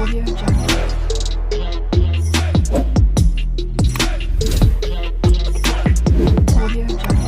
Audio Jungle. Audio Jungle.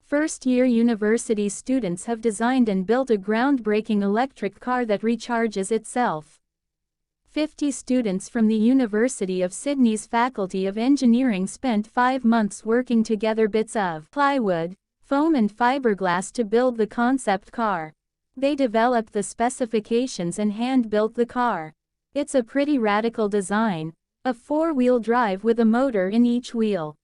First-year university students have designed and built a groundbreaking electric car that recharges itself. 50 students from the University of Sydney's Faculty of Engineering spent 5 months working together bits of plywood, foam and fiberglass to build the concept car. They developed the specifications and hand-built the car. It's a pretty radical design, a 4-wheel drive with a motor in each wheel.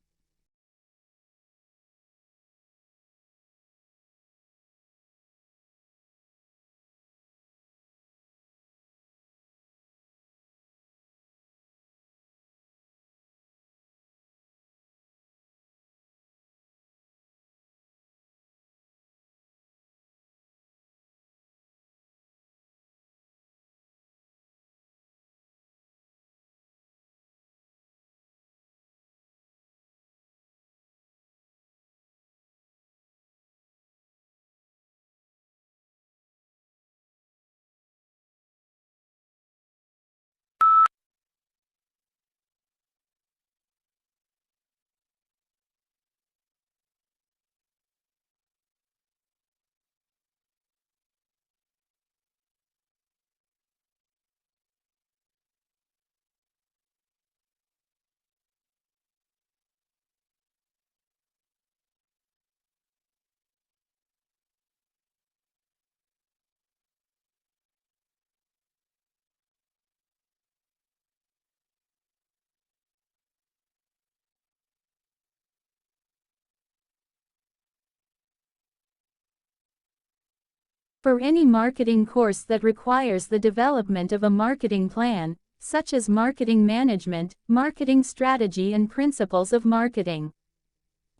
For any marketing course that requires the development of a marketing plan, such as marketing management, marketing strategy and principles of marketing.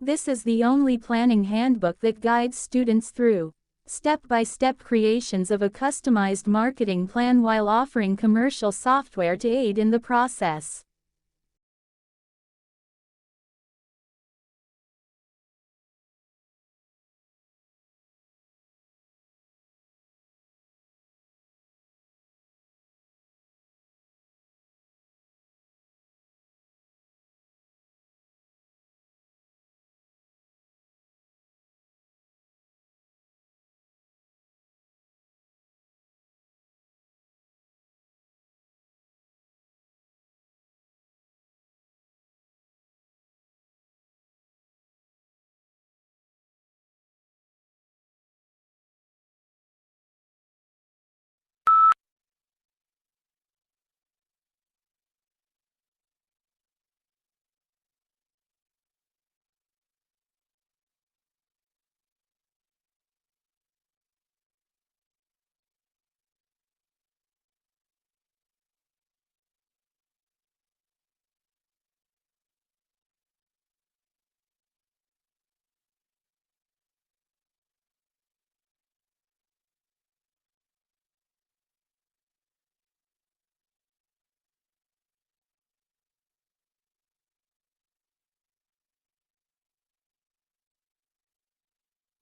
This is the only planning handbook that guides students through step-by-step creations of a customized marketing plan while offering commercial software to aid in the process.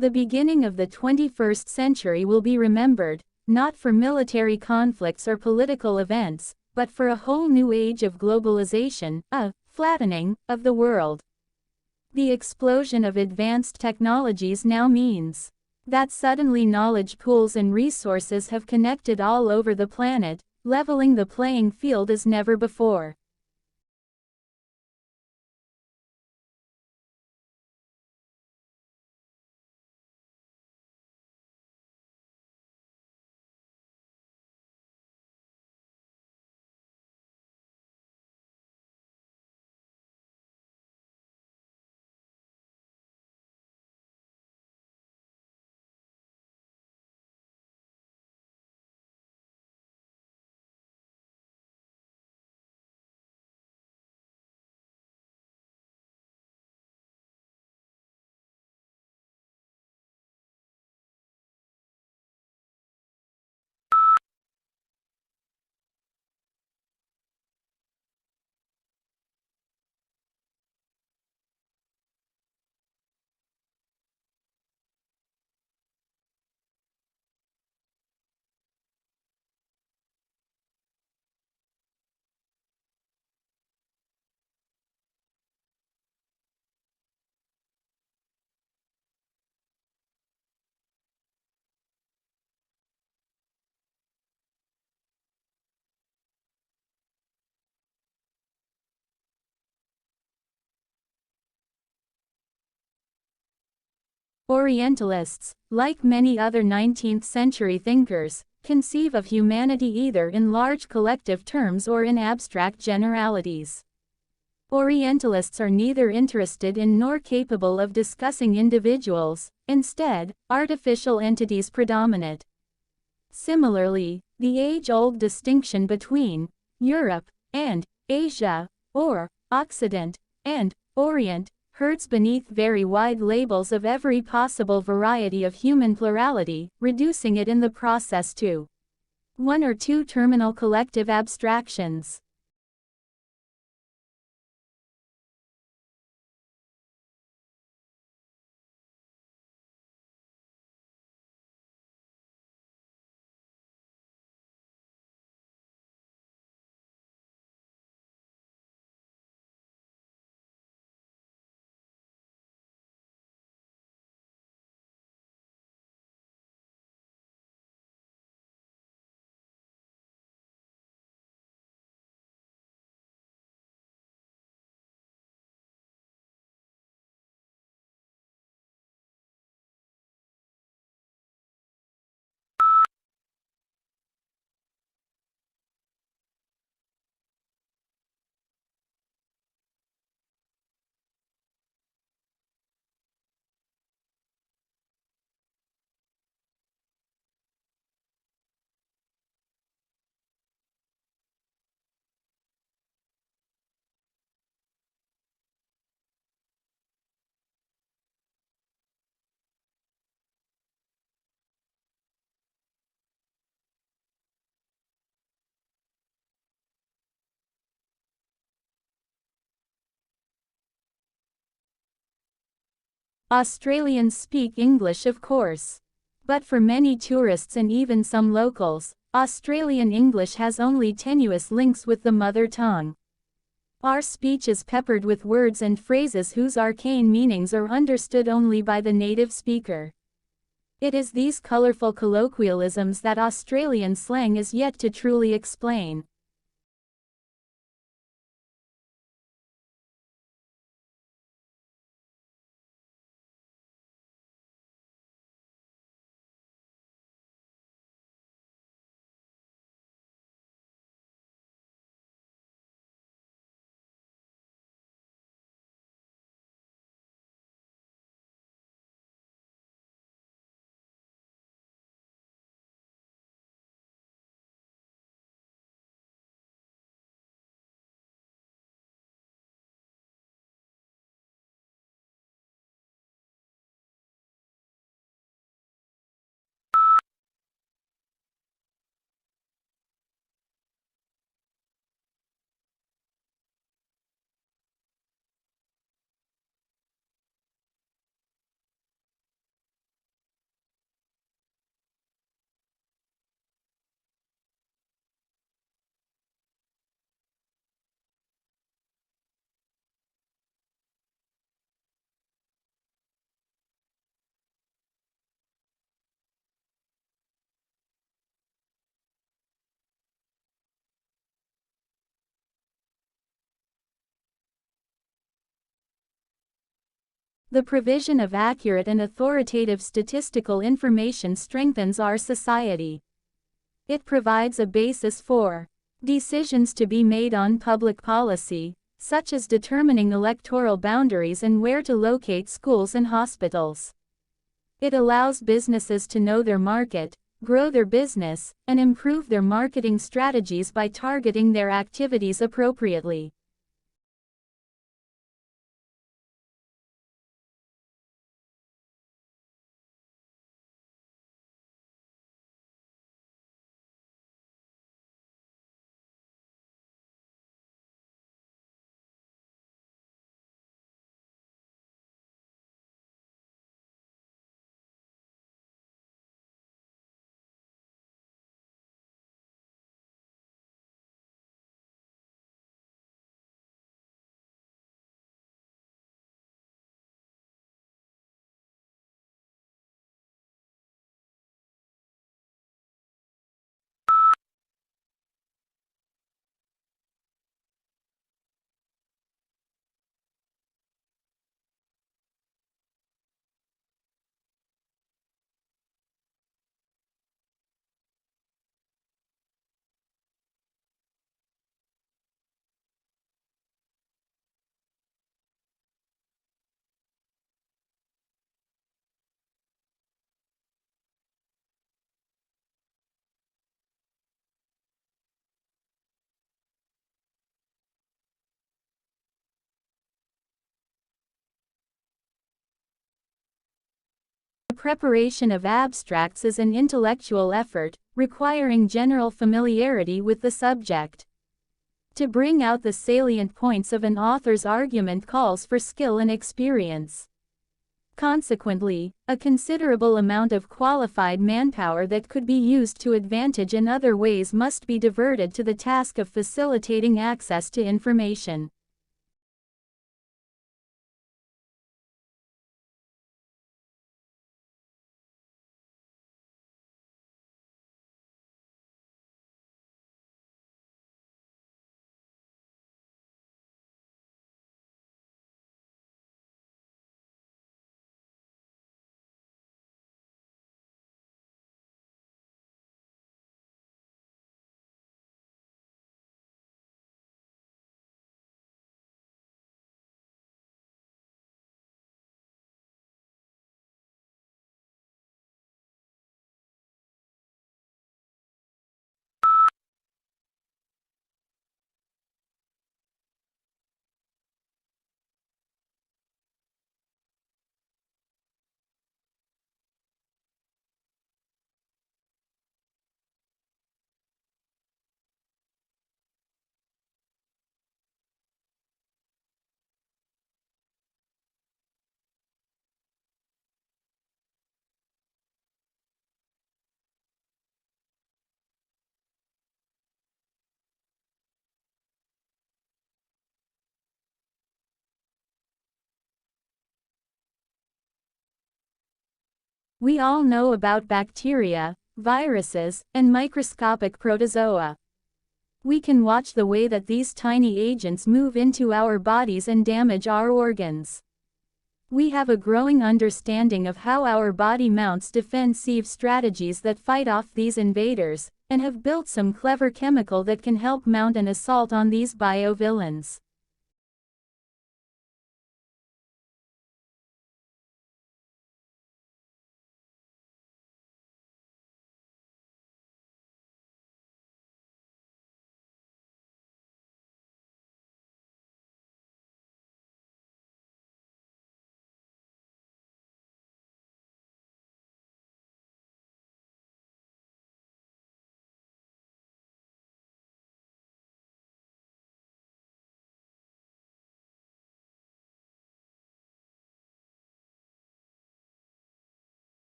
The beginning of the 21st century will be remembered, not for military conflicts or political events, but for a whole new age of globalization, a flattening of the world. The explosion of advanced technologies now means that suddenly knowledge pools and resources have connected all over the planet, leveling the playing field as never before. Orientalists, like many other 19th-century thinkers, conceive of humanity either in large collective terms or in abstract generalities. Orientalists are neither interested in nor capable of discussing individuals, instead, artificial entities predominate. Similarly, the age-old distinction between Europe and Asia, or Occident and Orient, hurts beneath very wide labels of every possible variety of human plurality, reducing it in the process to one or two terminal collective abstractions. Australians speak English, of course. But for many tourists and even some locals, Australian English has only tenuous links with the mother tongue. Our speech is peppered with words and phrases whose arcane meanings are understood only by the native speaker. It is these colorful colloquialisms that Australian slang is yet to truly explain. The provision of accurate and authoritative statistical information strengthens our society. It provides a basis for decisions to be made on public policy, such as determining electoral boundaries and where to locate schools and hospitals. It allows businesses to know their market, grow their business, and improve their marketing strategies by targeting their activities appropriately. The preparation of abstracts is an intellectual effort, requiring general familiarity with the subject. To bring out the salient points of an author's argument calls for skill and experience. Consequently, a considerable amount of qualified manpower that could be used to advantage in other ways must be diverted to the task of facilitating access to information. We all know about bacteria, viruses, and microscopic protozoa. We can watch the way that these tiny agents move into our bodies and damage our organs. We have a growing understanding of how our body mounts defensive strategies that fight off these invaders, and have built some clever chemical that can help mount an assault on these biovillains.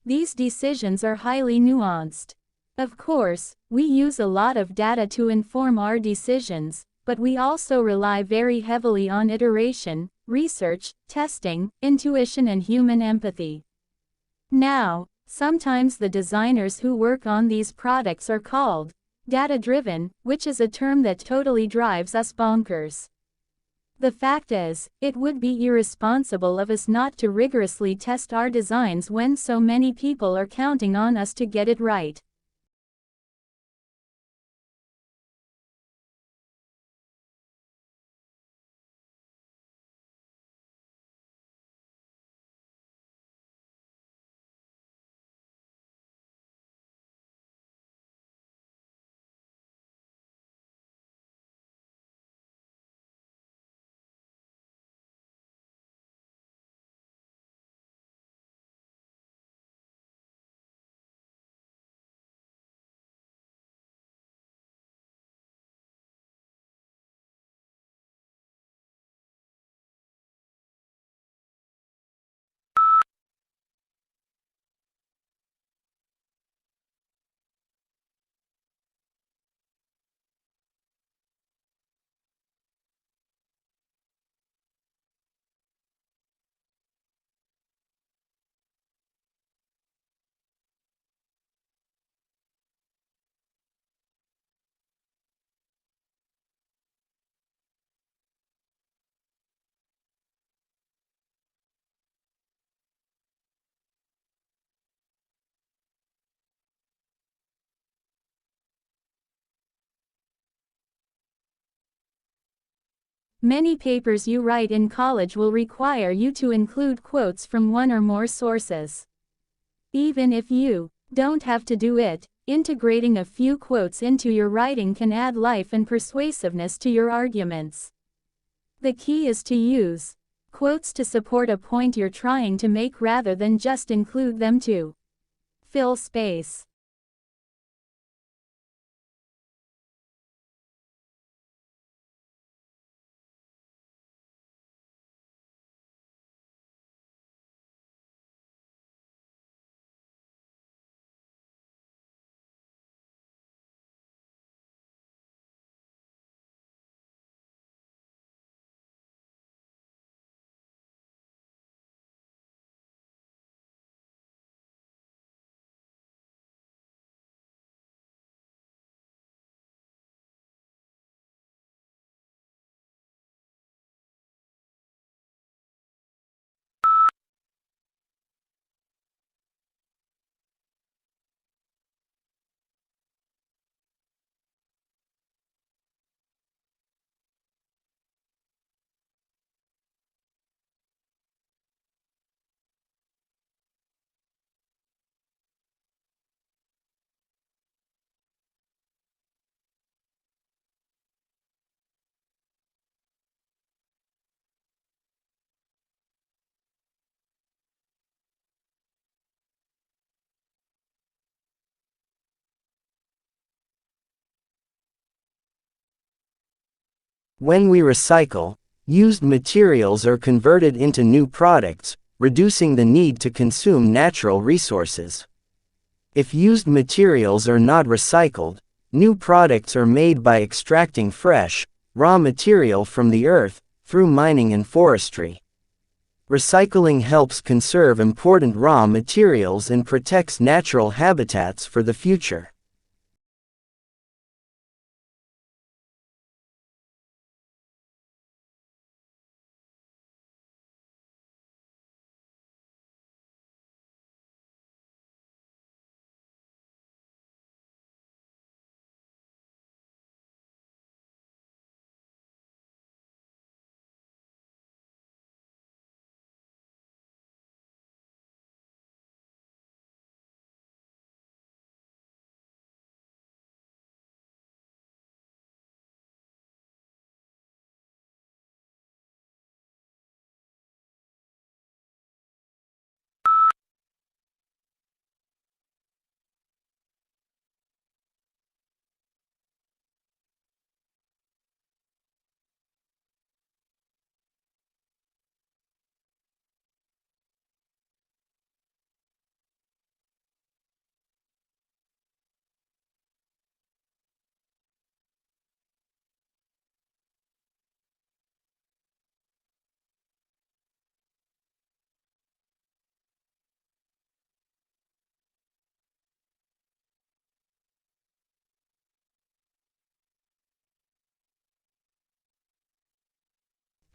These decisions are highly nuanced. Of course, we use a lot of data to inform our decisions, but we also rely very heavily on iteration, research, testing, intuition, and human empathy. Now, sometimes the designers who work on these products are called data-driven, which is a term that totally drives us bonkers. The fact is, it would be irresponsible of us not to rigorously test our designs when so many people are counting on us to get it right. Many papers you write in college will require you to include quotes from one or more sources. Even if you don't have to do it, integrating a few quotes into your writing can add life and persuasiveness to your arguments. The key is to use quotes to support a point you're trying to make rather than just include them to fill space. When we recycle, used materials are converted into new products, reducing the need to consume natural resources. If used materials are not recycled, new products are made by extracting fresh, raw material from the earth, through mining and forestry. Recycling helps conserve important raw materials and protects natural habitats for the future.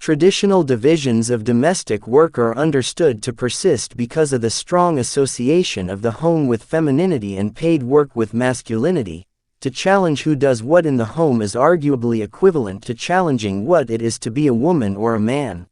Traditional divisions of domestic work are understood to persist because of the strong association of the home with femininity and paid work with masculinity. To challenge who does what in the home is arguably equivalent to challenging what it is to be a woman or a man.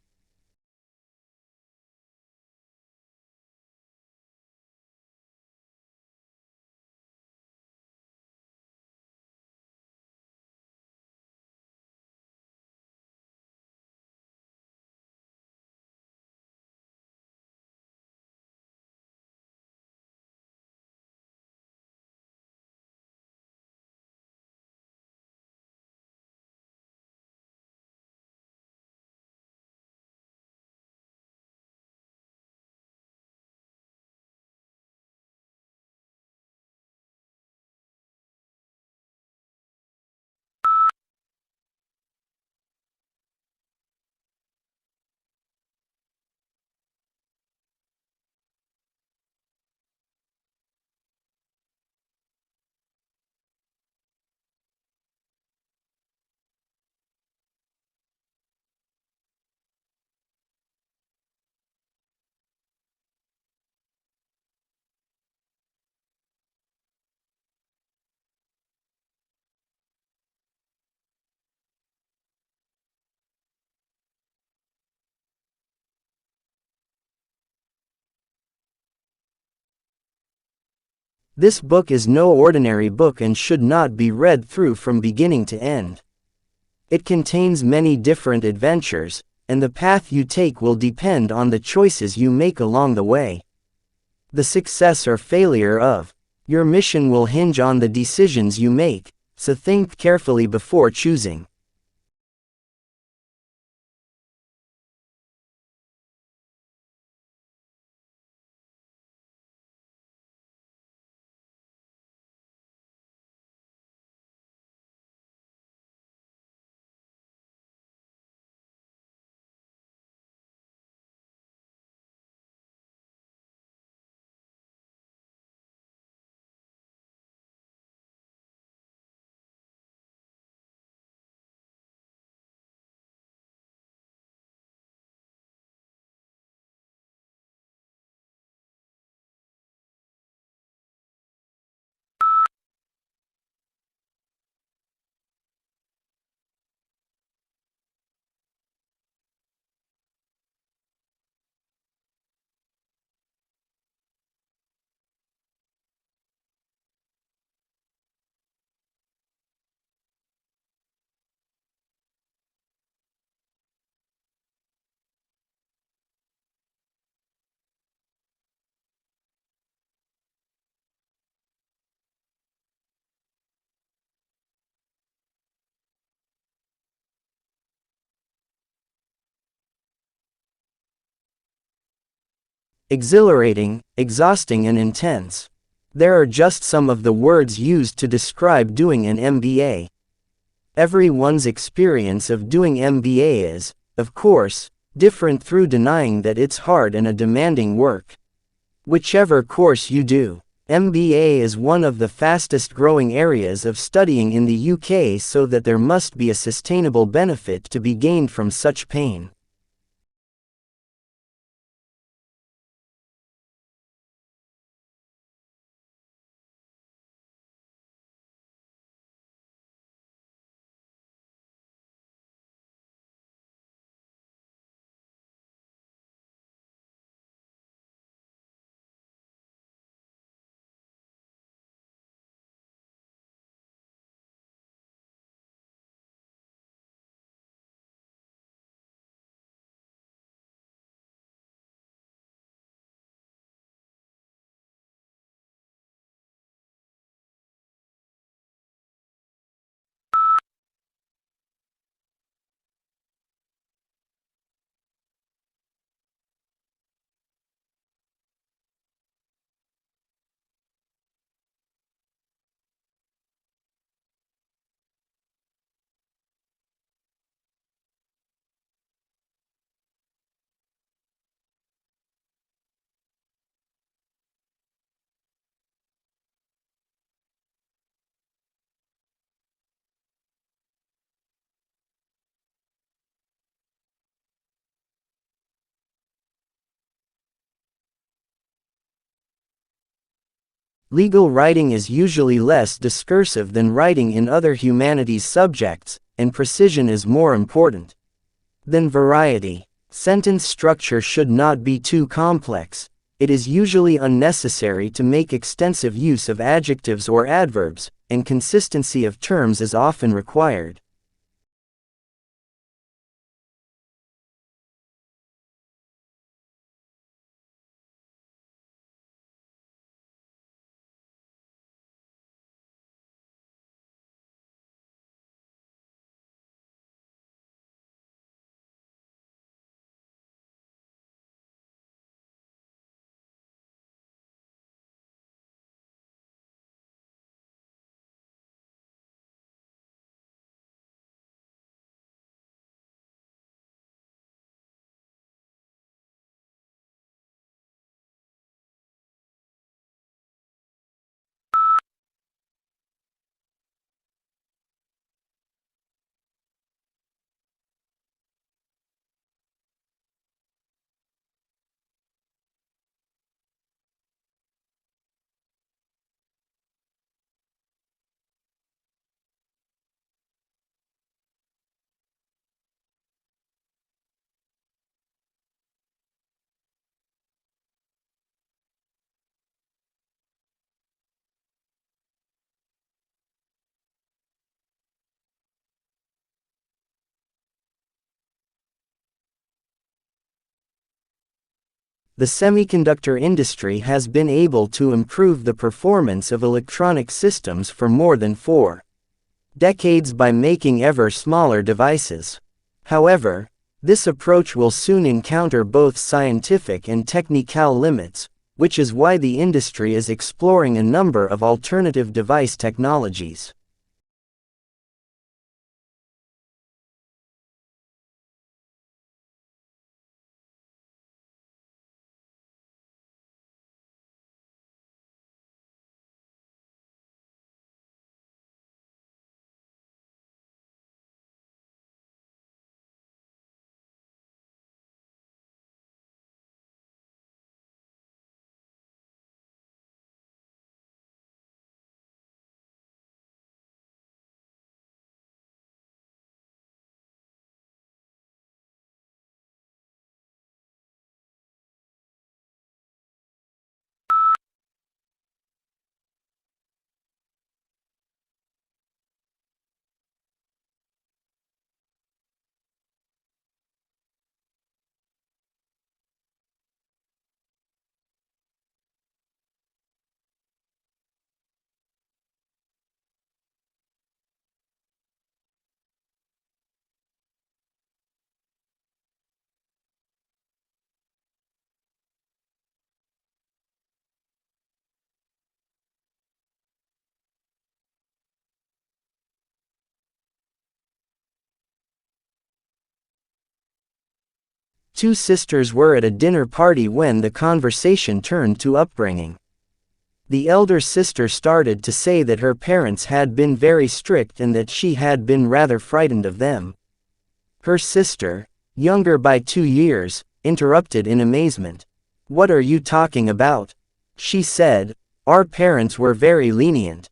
This book is no ordinary book and should not be read through from beginning to end. It contains many different adventures, and the path you take will depend on the choices you make along the way. The success or failure of your mission will hinge on the decisions you make, so think carefully before choosing. Exhilarating, exhausting and intense. There are just some of the words used to describe doing an MBA. Everyone's experience of doing MBA is, of course, different through denying that it's hard and a demanding work. Whichever course you do, MBA is one of the fastest growing areas of studying in the UK, so that there must be a sustainable benefit to be gained from such pain. Legal writing is usually less discursive than writing in other humanities subjects, and precision is more important than variety. Sentence structure should not be too complex. It is usually unnecessary to make extensive use of adjectives or adverbs, and consistency of terms is often required. The semiconductor industry has been able to improve the performance of electronic systems for more than 4 decades by making ever smaller devices. However, this approach will soon encounter both scientific and technical limits, which is why the industry is exploring a number of alternative device technologies. Two sisters were at a dinner party when the conversation turned to upbringing. The elder sister started to say that her parents had been very strict and that she had been rather frightened of them. Her sister, younger by 2 years, interrupted in amazement. "What are you talking about?" she said. "Our parents were very lenient.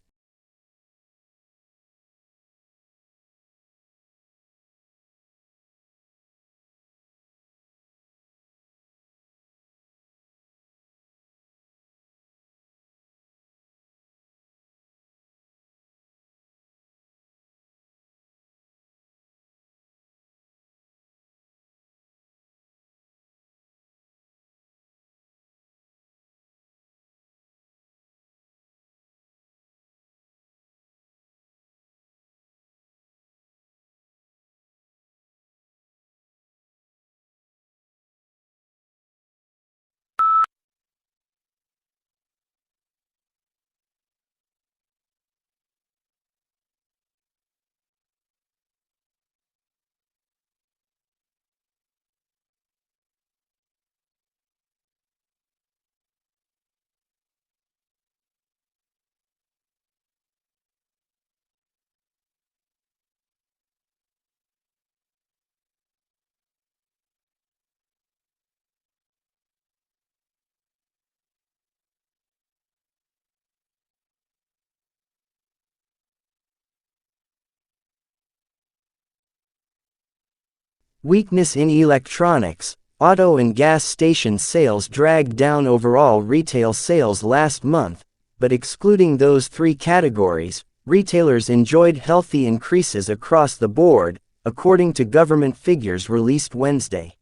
Weakness in electronics, auto and gas station sales dragged down overall retail sales last month, but excluding those three categories, retailers enjoyed healthy increases across the board, according to government figures released Wednesday.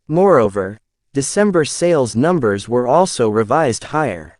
Moreover, December sales numbers were also revised higher.